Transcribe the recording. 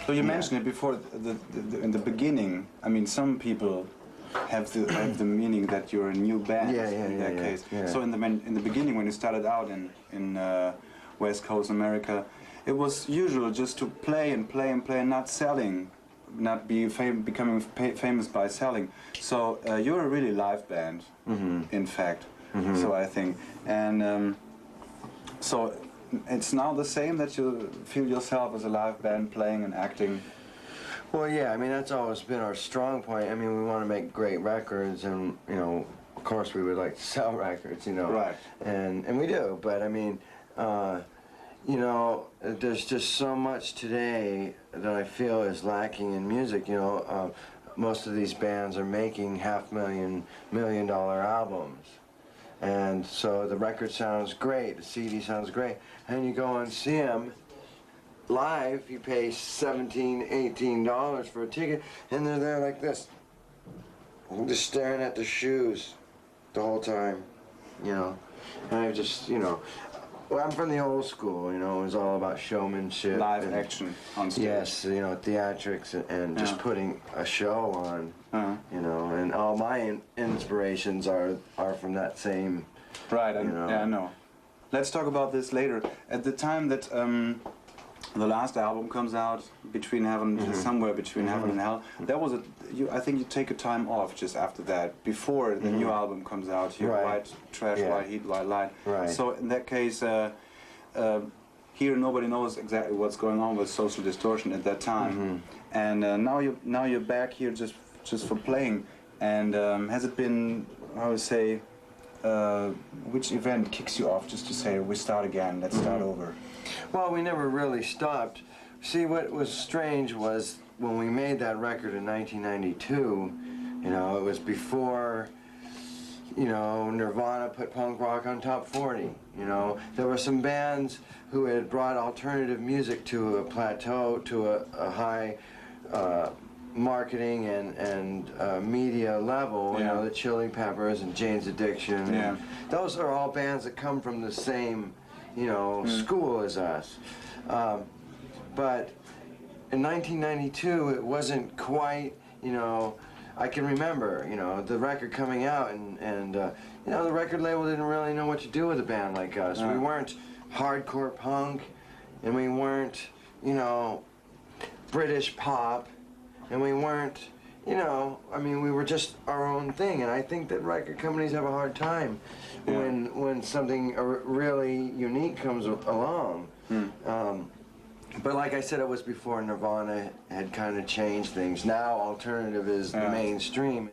So you mentioned it before, in the beginning. I mean, some people have the meaning that you're a new band in that case. Yeah. So in the beginning, when you started out in West Coast America, it was usual just to play and play and play and not selling, not becoming famous by selling. So you're a really live band, in fact. So I think, and so it's now the same that you feel yourself as a live band playing and acting. Well, yeah, I mean, that's always been our strong point. I mean, we want to make great records, and, you know, of course we would like to sell records, you know. Right. And we do, but I mean, you know, there's just so much today that I feel is lacking in music, you know. Most of these bands are making $500,000, $1 million albums. And so the record sounds great, the CD sounds great, and you go and see them live, you pay $17, $18 for a ticket, and they're there like this, just staring at the shoes the whole time, you know. And I just, you know, well, I'm from the old school, you know, it was all about showmanship. Live action on stage. Yes, you know, theatrics and just putting a show on, you know, and all my inspirations are from that same, right, you know. Yeah, I know. Let's talk about this later. At the time that the last album comes out, Between Heaven, somewhere between Heaven and Hell, there was I think you take a time off just after that, before the new album comes out, here, White Trash, White Heat, White Light. Right. So in that case, here nobody knows exactly what's going on with Social Distortion at that time, and now you're back here just for playing. And has it been, I would say, which event kicks you off just to say, we start again, let's start over? Well, we never really stopped. See, what was strange was when we made that record in 1992, you know, it was before, you know, Nirvana put punk rock on top 40, you know. There were some bands who had brought alternative music to a plateau, to a high marketing and media level, you know, the Chili Peppers and Jane's Addiction. Yeah. Those are all bands that come from the same, you know, school as us. But in 1992, it wasn't quite, you know, I can remember, you know, the record coming out and you know, the record label didn't really know what to do with a band like us. We weren't hardcore punk, and we weren't, you know, British pop, and we weren't, you know, I mean, we were just our own thing. And I think that record companies have a hard time when something really unique comes along. But like I said, it was before Nirvana had kind of changed things. Now alternative is the mainstream.